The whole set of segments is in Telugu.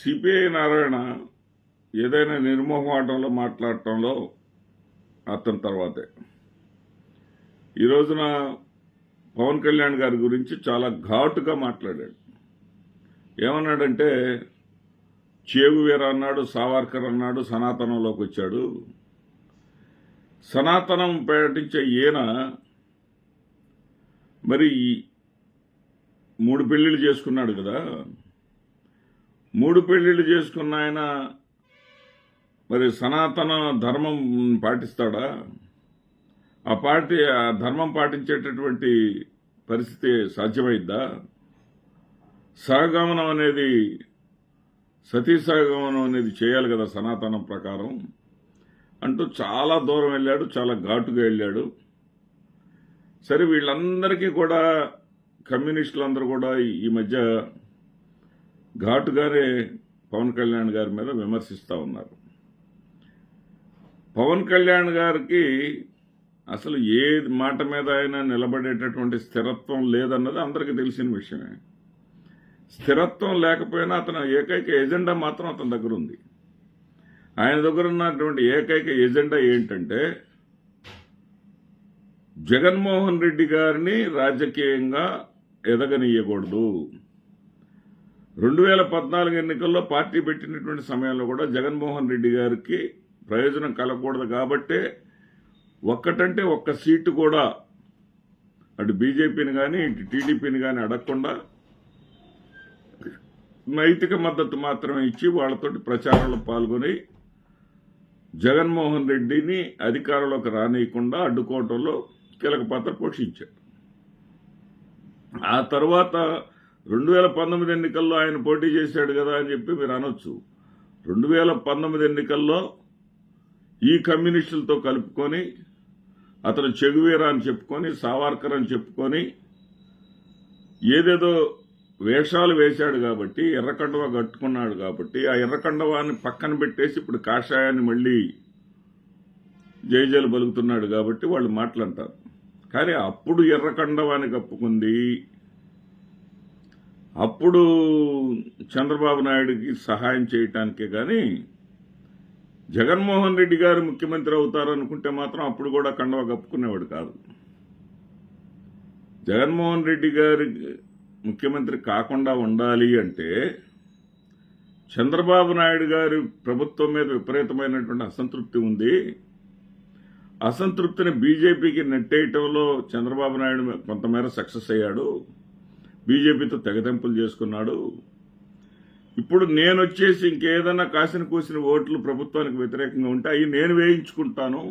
సిపిఐ నారాయణ ఏదైనా నిర్మోహమాటంలో మాట్లాడటంలో అతని తర్వాతే ఈ రోజున పవన్ కళ్యాణ్ గారి గురించి చాలా ఘాటుగా మాట్లాడాడు. ఏమన్నాడంటే చేగువీర అన్నాడు, సావర్కర్ అన్నాడు, సనాతనంలోకి వచ్చాడు. సనాతనం పాటించే ఈయన మరి 3 పెళ్లిళ్ళు చేసుకున్నాడు కదా. 3 పెళ్లిళ్ళు చేసుకున్న ఆయన మరి సనాతన ధర్మం పాటిస్తాడా? ఆ ధర్మం పాటించేటటువంటి పరిస్థితి సాధ్యమైద్దా? సహగమనం అనేది, సతీ సహగమనం అనేది చేయాలి కదా సనాతనం ప్రకారం అంటూ చాలా దూరం వెళ్ళాడు, చాలా ఘాటుగా వెళ్ళాడు. సరే, వీళ్ళందరికీ కూడా కమ్యూనిస్టులందరూ కూడా ఈ మధ్య ఘాటుగానే పవన్ కళ్యాణ్ గారి మీద విమర్శిస్తూ ఉన్నారు. పవన్ కళ్యాణ్ గారికి అసలు ఏ మాట మీద అయినా నిలబడేటటువంటి స్థిరత్వం లేదన్నది అందరికీ తెలిసిన విషయమే. స్థిరత్వం లేకపోయినా అతని ఏకైక ఎజెండా మాత్రం అతని దగ్గర ఉంది. ఆయన దగ్గర ఉన్నటువంటి ఏకైక ఎజెండా ఏంటంటే జగన్మోహన్ రెడ్డి గారిని రాజకీయంగా ఎదగనీయకూడదు. 2014 ఎన్నికల్లో పార్టీ పెట్టినటువంటి సమయంలో కూడా జగన్మోహన్ రెడ్డి గారికి ప్రయోజనం కలగకూడదు కాబట్టే ఒక్కటంటే ఒక్క సీటు కూడా అటు బీజేపీని కానీ ఇటు టీడీపీని కానీ అడగకుండా నైతిక మద్దతు మాత్రమే ఇచ్చి వాళ్లతోటి ప్రచారంలో పాల్గొని జగన్మోహన్ రెడ్డిని అధికారంలోకి రానియకుండా అడ్డుకోవడంలో కీలక పాత్ర పోషించాడు. ఆ తర్వాత 2019 ఎన్నికల్లో ఆయన పోటీ చేశాడు కదా అని చెప్పి మీరు అనొచ్చు. 2019 ఎన్నికల్లో ఈ కమ్యూనిస్టులతో కలుపుకొని అతను చెగువీరా అని చెప్పుకొని, సావర్కర్ అని చెప్పుకొని ఏదేదో వేషాలు వేశాడు కాబట్టి, ఎర్రకండవా కట్టుకున్నాడు కాబట్టి, ఆ ఎర్రకండవాన్ని పక్కన పెట్టేసి ఇప్పుడు కాషాయాన్ని మళ్ళీ జైజలు పలుకుతున్నాడు కాబట్టి వాళ్ళు మాట్లాడతారు. కానీ అప్పుడు ఎర్రకండవాన్ని కప్పుకుంది, అప్పుడు చంద్రబాబు నాయుడికి సహాయం చేయటానికే కానీ జగన్మోహన్ రెడ్డి గారు ముఖ్యమంత్రి అవుతారనుకుంటే మాత్రం అప్పుడు కూడా కండవా కప్పుకునేవాడు కాదు. జగన్మోహన్ రెడ్డి గారి ముఖ్యమంత్రి కాకుండా ఉండాలి అంటే చంద్రబాబు నాయుడు గారి ప్రభుత్వం మీద విపరీతమైనటువంటి అసంతృప్తి ఉంది. అసంతృప్తిని బీజేపీకి నెట్టేయటంలో చంద్రబాబు నాయుడు కొంతమేర సక్సెస్ అయ్యాడు. బీజేపీతో తెగతెంపులు చేసుకున్నాడు. ఇప్పుడు నేను వచ్చేసి ఇంకేదన్నా కాసిన కూసిన ఓట్లు ప్రభుత్వానికి వ్యతిరేకంగా ఉంటే అవి నేను వేయించుకుంటాను,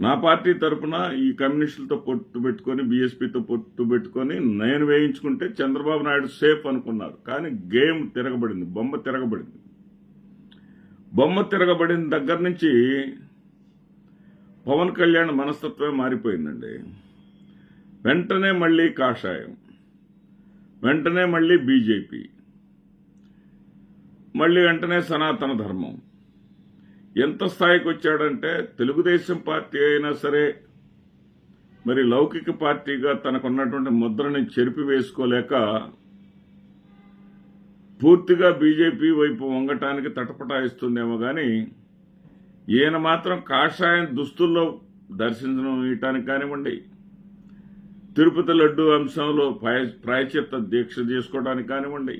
నా పార్టీ తరఫున ఈ కమ్యూనిస్టులతో పొత్తు పెట్టుకొని, బీఎస్పీతో పొత్తు పెట్టుకొని నేను వేయించుకుంటే చంద్రబాబు నాయుడు సేఫ్ అనుకున్నారు. కానీ గేమ్ తిరగబడింది, బొమ్మ తిరగబడింది. బొమ్మ తిరగబడిన దగ్గర నుంచి పవన్ కళ్యాణ్ మనస్తత్వమే మారిపోయిందండి. వెంటనే మళ్ళీ కాషాయం, వెంటనే మళ్ళీ బీజేపీ, మళ్ళీ వెంటనే సనాతన ధర్మం. ఎంత స్థాయికి వచ్చాడంటే తెలుగుదేశం పార్టీ అయినా సరే మరి లౌకిక పార్టీగా తనకున్నటువంటి ముద్రని చెరిపి వేసుకోలేక పూర్తిగా బీజేపీ వైపు వంగటానికి తటపటాయిస్తుందేమో కానీ ఈయన మాత్రం కాషాయం దుస్తుల్లో దర్శించడానికి కానివ్వండి, తిరుపతి లడ్డు అంశంలో ప్రాయశ్చిత్త దీక్ష చేసుకోవడానికి కానివ్వండి,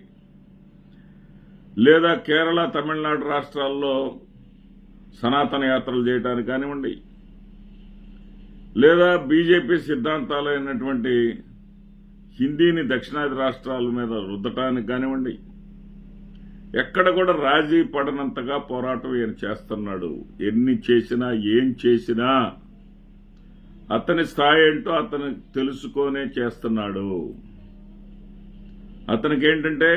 లేదా కేరళ, తమిళనాడు రాష్ట్రాల్లో సనాతన యాత్రలు చేయడానికి కానివ్వండి, లేదా బీజేపీ సిద్ధాంతాలైనటువంటి హిందీని దక్షిణాది రాష్ట్రాల మీద రుద్దటానికి కానివ్వండి, ఎక్కడ కూడా రాజీ పడనంతగా పోరాటం ఈయన చేస్తున్నాడు. ఎన్ని చేసినా ఏం చేసినా అతని స్థాయి ఏంటో అతను తెలుసుకొనే చేస్తున్నాడు. అతనికి ఏంటంటే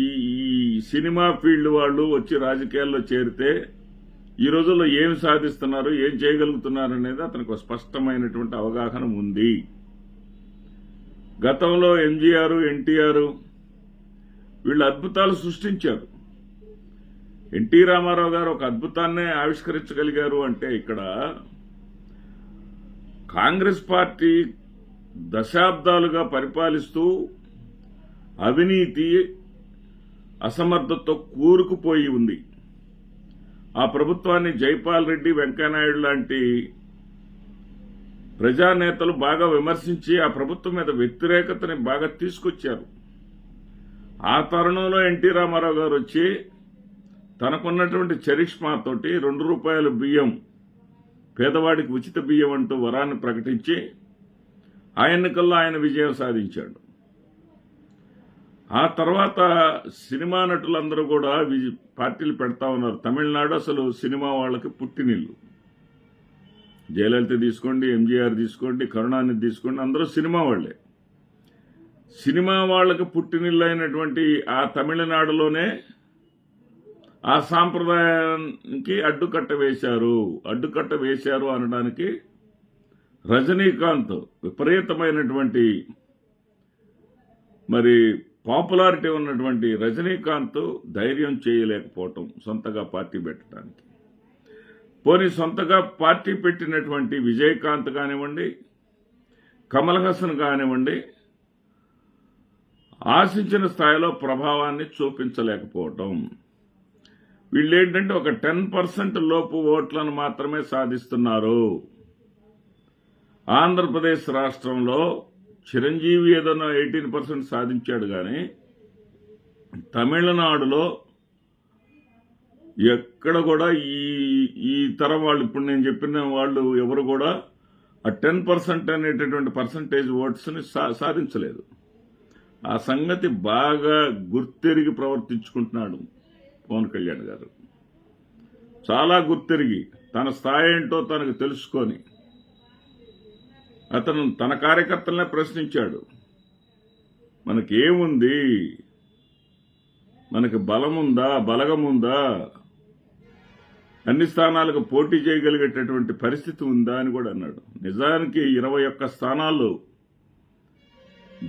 ఈ సినిమా ఫీల్డ్ వాళ్ళు వచ్చి రాజకీయాల్లో చేరితే ఈ రోజుల్లో ఏం సాధిస్తున్నారు, ఏం చేయగలుగుతున్నారు అనేది అతనికి స్పష్టమైనటువంటి అవగాహన ఉంది. గతంలో ఎంజీఆర్, ఎన్టీఆర్ వీళ్ళు అద్భుతాలు సృష్టించారు. ఎన్టీ రామారావు గారు ఒక అద్భుతాన్నే ఆవిష్కరించగలిగారు అంటే ఇక్కడ కాంగ్రెస్ పార్టీ దశాబ్దాలుగా పరిపాలిస్తూ అవినీతి, అసమర్థతతో కూరుకుపోయి ఉంది. ఆ ప్రభుత్వాన్ని జైపాల్ రెడ్డి, వెంకయ్యనాయుడు లాంటి ప్రజానేతలు బాగా విమర్శించి ఆ ప్రభుత్వం మీద వ్యతిరేకతని బాగా తీసుకొచ్చారు. ఆ తరుణంలో ఎన్టీ రామారావు గారు వచ్చి తనకున్నటువంటి చరిష్మాతోటి ₹2 బియ్యం, పేదవాడికి ఉచిత బియ్యం అంటూ వరాన్ని ప్రకటించి ఆ ఎన్నికల్లో ఆయన విజయం సాధించాడు. ఆ తర్వాత సినిమా నటులందరూ కూడా పార్టీలు పెడతా ఉన్నారు. తమిళనాడు అసలు సినిమా వాళ్ళకి పుట్టినిల్లు. జయలలిత తీసుకోండి, ఎంజీఆర్ తీసుకోండి, కరుణానిధి తీసుకోండి, అందరూ సినిమా వాళ్లే. సినిమా వాళ్ళకి పుట్టినిల్లు అయినటువంటి ఆ తమిళనాడులోనే ఆ సాంప్రదాయానికి అడ్డుకట్ట వేశారు అనడానికి రజనీకాంత్ విపరీతమైనటువంటి మరి పాపులారిటీ ఉన్నటువంటి రజనీకాంత్ ధైర్యం చేయలేకపోవటం సొంతగా పార్టీ పెట్టడానికి. పోనీ సొంతగా పార్టీ పెట్టినటువంటి విజయకాంత్ కానివ్వండి, కమల్ హాసన్ కానివ్వండి, ఆశించిన స్థాయిలో ప్రభావాన్ని చూపించలేకపోవటం. వీళ్ళేంటంటే ఒక 10% లోపు ఓట్లను మాత్రమే సాధిస్తున్నారు. ఆంధ్రప్రదేశ్ రాష్ట్రంలో చిరంజీవి ఏదైనా 18% సాధించాడు కానీ తమిళనాడులో ఎక్కడ కూడా ఈ తరం వాళ్ళు, ఇప్పుడు నేను చెప్పిన వాళ్ళు ఎవరు కూడా ఆ 10% అనేటటువంటి పర్సంటేజ్ ఓట్స్ని సాధించలేదు. ఆ సంగతి బాగా గుర్తెరిగి ప్రవర్తించుకుంటున్నాడు పవన్ కళ్యాణ్ గారు. చాలా గుర్తెరిగి తన స్థాయి ఏంటో తనకు తెలుసుకొని అతను తన కార్యకర్తలనే ప్రశ్నించాడు. మనకేముంది, మనకి బలముందా, బలగముందా, అన్ని స్థానాలకు పోటీ చేయగలిగేటటువంటి పరిస్థితి ఉందా అని కూడా అన్నాడు. నిజానికి 21 స్థానాల్లో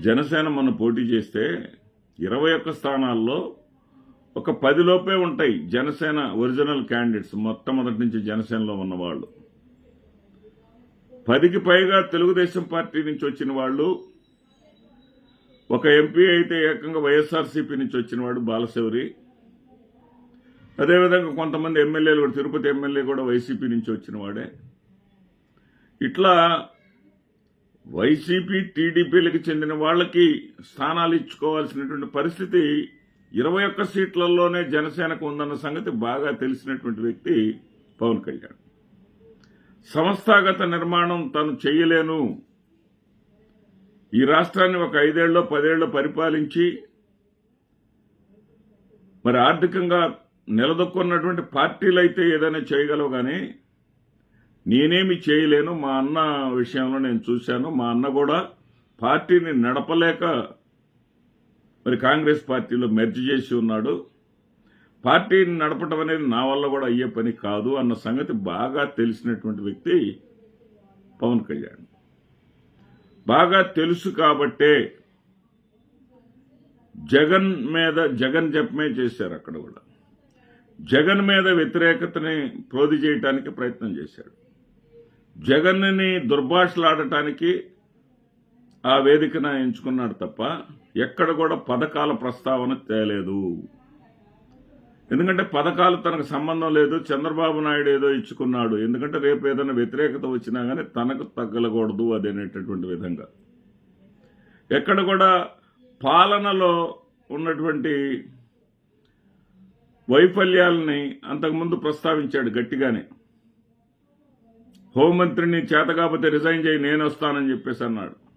జనసేన మొన్న పోటీ చేస్తే 21 స్థానాల్లో ఒక 10 లోపే ఉంటాయి జనసేన ఒరిజినల్ క్యాండిడేట్స్, మొట్టమొదటి నుంచి జనసేనలో ఉన్నవాళ్ళు. 10కి పైగా తెలుగుదేశం పార్టీ నుంచి వచ్చిన వాళ్ళు, ఒక ఎంపీ అయితే ఏకంగా వైఎస్ఆర్సీపీ నుంచి వచ్చినవాడు బాలశౌరి, అదేవిధంగా కొంతమంది ఎమ్మెల్యేలు కూడా, తిరుపతి ఎమ్మెల్యే కూడా వైసీపీ నుంచి వచ్చినవాడే. ఇట్లా వైసీపీ టీడీపీలకు చెందిన వాళ్ళకి స్థానాలు ఇచ్చుకోవాల్సినటువంటి పరిస్థితి 21 సీట్లలోనే జనసేనకు ఉందన్న సంగతి బాగా తెలిసినటువంటి వ్యక్తి పవన్ కళ్యాణ్. సంస్థాగత నిర్మాణం తను చేయలేను, ఈ రాష్ట్రాన్ని ఒక 5 ఏళ్ళో 10 ఏళ్ళో పరిపాలించి మరి ఆర్థికంగా నిలదొక్కున్నటువంటి పార్టీలు అయితే ఏదైనా చేయగలవు, కానీ నేనేమి చేయలేను. మా అన్న విషయంలో నేను చూశాను, మా అన్న కూడా పార్టీని నడపలేక మరి కాంగ్రెస్ పార్టీలో మెర్జ్ చేసి ఉన్నాడు. పార్టీని నడపటం అనేది నా వల్ల కూడా అయ్యే పని కాదు అన్న సంగతి బాగా తెలిసినటువంటి వ్యక్తి పవన్ కళ్యాణ్. బాగా తెలుసు కాబట్టే జగన్ జపమే చేశారు. అక్కడ కూడా జగన్ మీద వ్యతిరేకతని ప్రోది చేయడానికి ప్రయత్నం చేశాడు. జగన్ని దుర్భాషలాడటానికి ఆ వేదికను ఎంచుకున్నాడు తప్ప ఎక్కడ కూడా పథకాల ప్రస్తావన తేలేదు. ఎందుకంటే పథకాలు తనకు సంబంధం లేదు, చంద్రబాబు నాయుడు ఏదో ఇచ్చుకున్నాడు, ఎందుకంటే రేపు ఏదైనా వ్యతిరేకత వచ్చినా కానీ తనకు తగ్గలకూడదు అదేనేటటువంటి విధంగా. ఎక్కడ కూడా పాలనలో ఉన్నటువంటి వైఫల్యాలని అంతకుముందు ప్రస్తావించాడు గట్టిగానే. హోంమంత్రిని చేత కాకపోతే రిజైన్ చేయి, నేను వస్తానని చెప్పేసి అన్నాడు.